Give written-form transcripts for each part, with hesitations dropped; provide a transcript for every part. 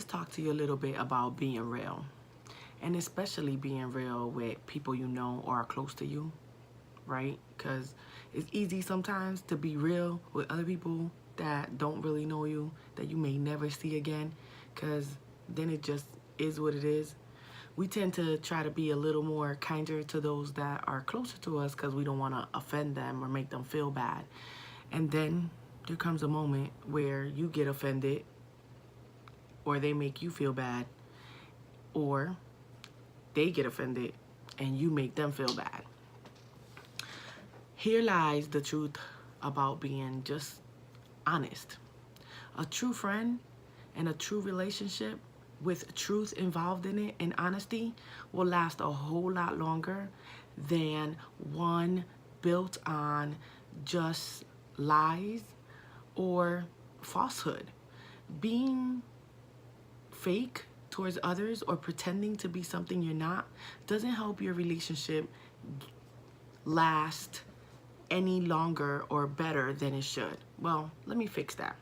just talk to you a little bit about being real, and especially being real with people you know or are close to you, right? Because it's easy sometimes to be real with other people that don't really know you, that you may never see again, because then it just is what it is. We tend to try to be a little more kinder to those that are closer to us because we don't want to offend them or make them feel bad. And then there comes a moment where you get offended, or they make you feel bad, or they get offended and you make them feel bad. Here lies the truth about being just honest. A true friend and a true relationship with truth involved in it and honesty will last a whole lot longer than one built on just lies or falsehood. Being fake towards others or pretending to be something you're not doesn't help your relationship last any longer or better than it should. Well, let me fix that.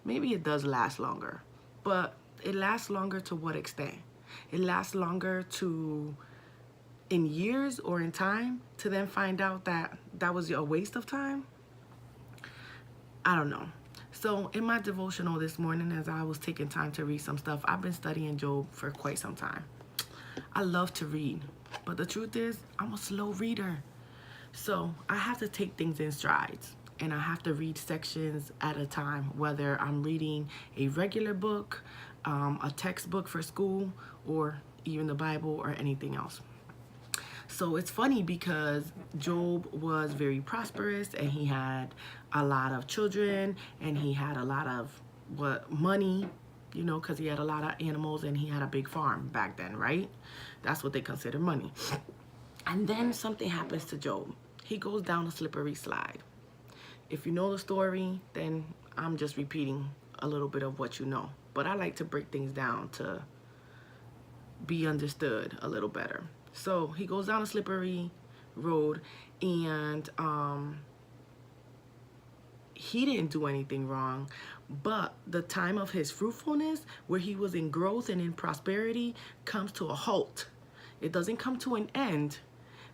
Maybe it does last longer, but it lasts longer to what extent? It lasts longer to in years or in time to then find out that that was a waste of time? I don't know. So in my devotional this morning, as I was taking time to read some stuff, I've been studying Job for quite some time. I love to read, but the truth is I'm a slow reader. So I have to take things in strides, and I have to read sections at a time, whether I'm reading a regular book, a textbook for school, or even the Bible or anything else. So it's funny because Job was very prosperous, and he had a lot of children, and he had a lot of money, because he had a lot of animals and he had a big farm back then, right? That's what they consider money. And then something happens to Job. He goes down a slippery slide. If you know the story, then I'm just repeating a little bit of what you know. But I like to break things down to be understood a little better. So he goes down a slippery road, and he didn't do anything wrong, but the time of his fruitfulness, where he was in growth and in prosperity, comes to a halt. It doesn't come to an end,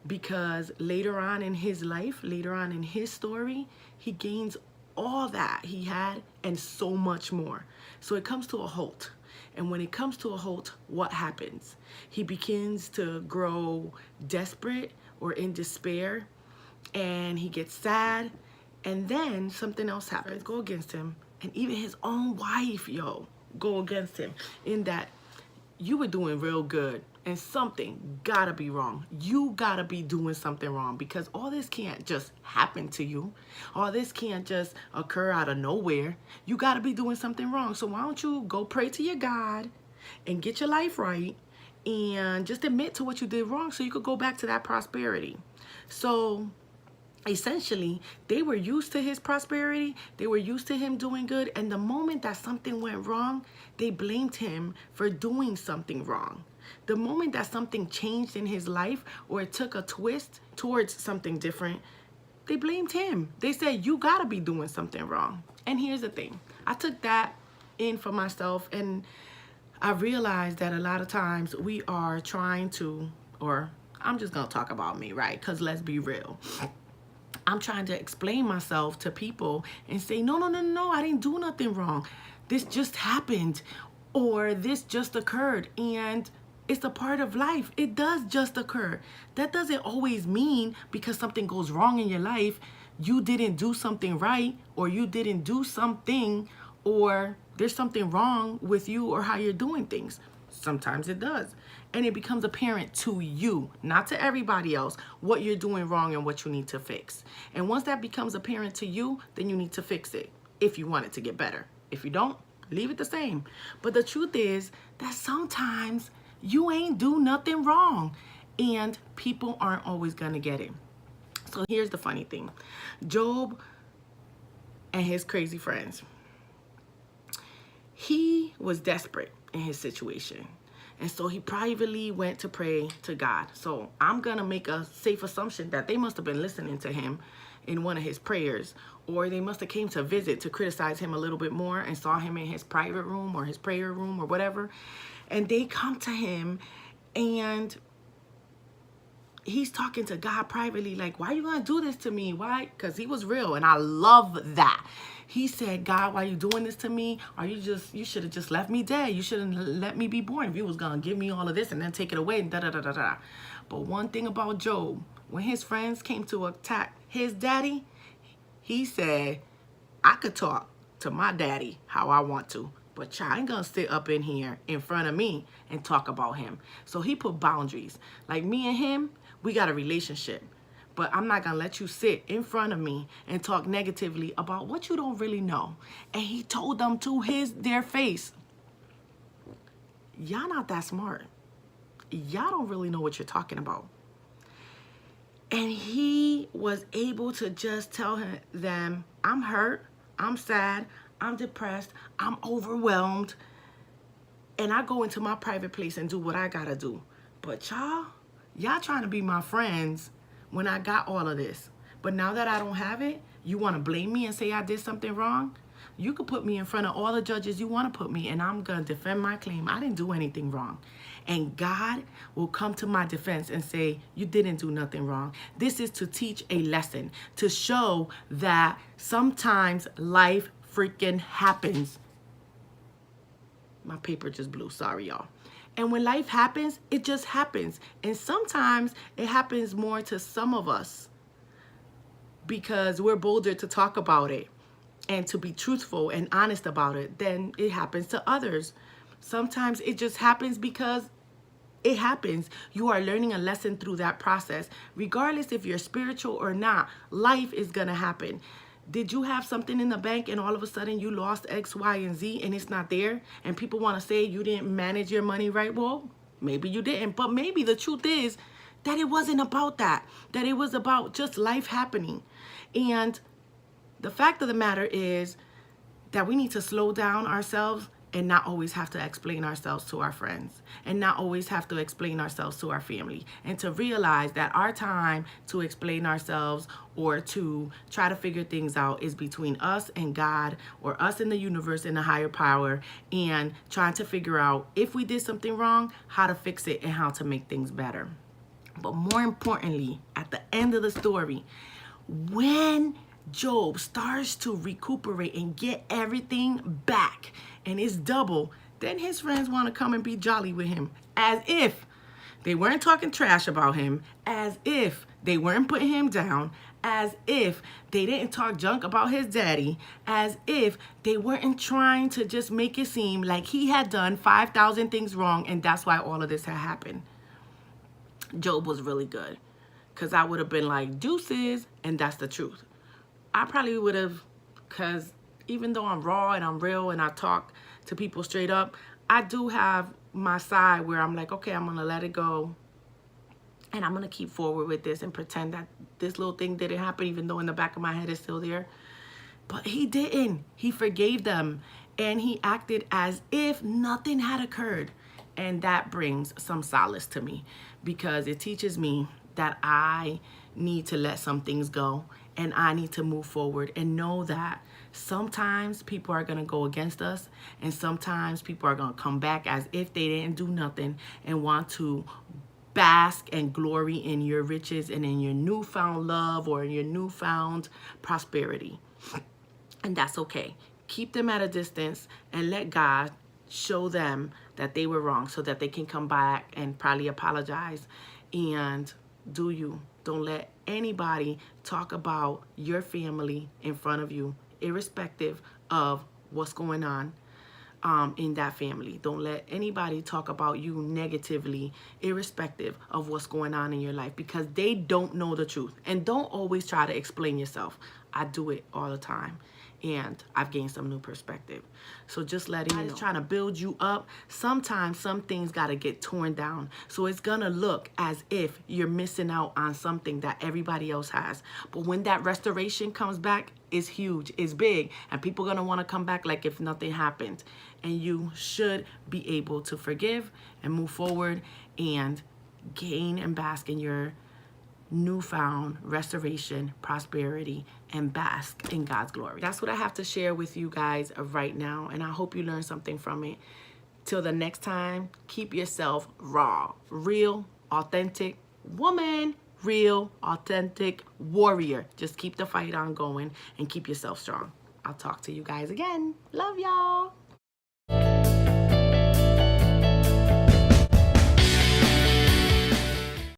because later on in his life, later on in his story, he gains all that he had and so much more. So it comes to a halt. And when it comes to a halt, what happens? He begins to grow desperate or in despair, and he gets sad, and then something else happens. Go against him, and even his own wife, go against him, in that you were doing real good and something gotta be wrong. You gotta be doing something wrong, because all this can't just happen to you. All this can't just occur out of nowhere. You gotta be doing something wrong. So why don't you go pray to your God and get your life right and just admit to what you did wrong so you could go back to that prosperity. So essentially, they were used to his prosperity. They were used to him doing good. And the moment that something went wrong, they blamed him for doing something wrong. The moment that something changed in his life, or it took a twist towards something different, they blamed him. They said, you gotta be doing something wrong. And here's the thing. I took that in for myself, and I realized that a lot of times we are trying to, or I'm just gonna talk about me, right? Because let's be real. I'm trying to explain myself to people and say, no, I didn't do nothing wrong. This just happened, or this just occurred, and it's a part of life. It does just occur. That doesn't always mean because something goes wrong in your life, you didn't do something right, or you didn't do something, or there's something wrong with you or how you're doing things. Sometimes it does. And it becomes apparent to you, not to everybody else, what you're doing wrong and what you need to fix. And once that becomes apparent to you, then you need to fix it if you want it to get better. If you don't, leave it the same. But the truth is that sometimes you ain't do nothing wrong, and people aren't always gonna get it. So here's the funny thing. Job and his crazy friends. He was desperate in his situation. And so he privately went to pray to God. So I'm going to make a safe assumption that they must have been listening to him, in one of his prayers, or they must have came to visit to criticize him a little bit more and saw him in his private room or his prayer room or whatever. And they come to him and he's talking to God privately, like, why you gonna do this to me? Why? Because he was real, and I love that. He said, God, why you doing this to me? Or you should have just left me dead. You shouldn't let me be born if you was gonna give me all of this and then take it away and da-da-da-da-da. But one thing about Job, when his friends came to attack his daddy, he said, I could talk to my daddy how I want to, but y'all ain't gonna sit up in here in front of me and talk about him. So he put boundaries. Like, me and him, we got a relationship, but I'm not gonna let you sit in front of me and talk negatively about what you don't really know. And he told them to their face, y'all not that smart. Y'all don't really know what you're talking about. And he was able to just tell them, I'm hurt, I'm sad, I'm depressed, I'm overwhelmed, and I go into my private place and do what I gotta do. But y'all trying to be my friends when I got all of this. But now that I don't have it, you want to blame me and say I did something wrong? You could put me in front of all the judges you want to put me, and I'm going to defend my claim. I didn't do anything wrong. And God will come to my defense and say, you didn't do nothing wrong. This is to teach a lesson, to show that sometimes life freaking happens. My paper just blew. Sorry, y'all. And when life happens, it just happens. And sometimes it happens more to some of us because we're bolder to talk about it and to be truthful and honest about it than it happens to others. Sometimes it just happens because it happens. You are learning a lesson through that process. Regardless if you're spiritual or not, life is going to happen. Did you have something in the bank and all of a sudden you lost X, Y, and Z and it's not there? And people want to say you didn't manage your money right? Well, maybe you didn't. But maybe the truth is that it wasn't about that. That it was about just life happening. And the fact of the matter is that we need to slow down ourselves and not always have to explain ourselves to our friends and not always have to explain ourselves to our family, and to realize that our time to explain ourselves or to try to figure things out is between us and God, or us and the universe and the higher power, and trying to figure out if we did something wrong, how to fix it and how to make things better. But more importantly, at the end of the story, when Job starts to recuperate and get everything back and it's double, then his friends want to come and be jolly with him, as if they weren't talking trash about him, as if they weren't putting him down, as if they didn't talk junk about his daddy, as if they weren't trying to just make it seem like he had done 5,000 things wrong and that's why all of this had happened. Job was really good, because I would have been like, deuces, and that's the truth. I probably would have, because even though I'm raw and I'm real and I talk to people straight up, I do have my side where I'm like, okay, I'm going to let it go. And I'm going to keep forward with this and pretend that this little thing didn't happen, even though in the back of my head it's still there. But he didn't. He forgave them. And he acted as if nothing had occurred. And that brings some solace to me, because it teaches me that I need to let some things go and I need to move forward and know that sometimes people are going to go against us, and sometimes people are going to come back as if they didn't do nothing and want to bask and glory in your riches and in your newfound love or in your newfound prosperity. And that's okay. Keep them at a distance and let God show them that they were wrong so that they can come back and probably apologize. And do you. Don't let anybody talk about your family in front of you, irrespective of what's going on in that family. Don't let anybody talk about you negatively, irrespective of what's going on in your life, because they don't know the truth. And don't always try to explain yourself. I do it all the time, and I've gained some new perspective. So just letting you know, trying to build you up, sometimes some things got to get torn down. So it's going to look as if you're missing out on something that everybody else has. But when that restoration comes back, it's huge, it's big, and people are going to want to come back like if nothing happened. And you should be able to forgive and move forward and gain and bask in your newfound restoration, prosperity, and bask in God's glory. That's what I have to share with you guys right now, and I hope you learned something from it. Till the next time, keep yourself raw, real, authentic woman, real, authentic warrior. Just keep the fight on going and keep yourself strong. I'll talk to you guys again. Love y'all.